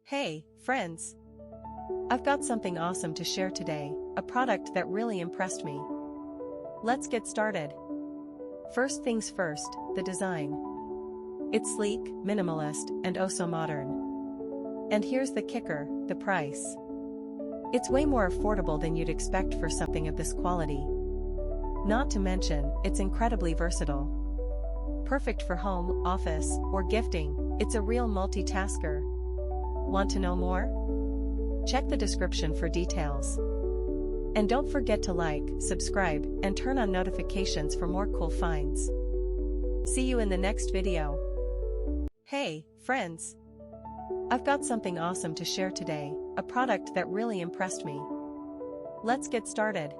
Hey, friends! I've got something awesome to share today, a product that really impressed me. Let's get started. First things first, the design. It's sleek, minimalist, and oh so modern. And here's the kicker, the price. It's way more affordable than you'd expect for something of this quality. Not to mention, it's incredibly versatile. Perfect for home, office, or gifting, it's a real multitasker. Want to know more? Check the description for details. And don't forget to like, subscribe, and turn on notifications for more cool finds. See you in the next video. Hey, friends! I've got something awesome to share today, a product that really impressed me. Let's get started.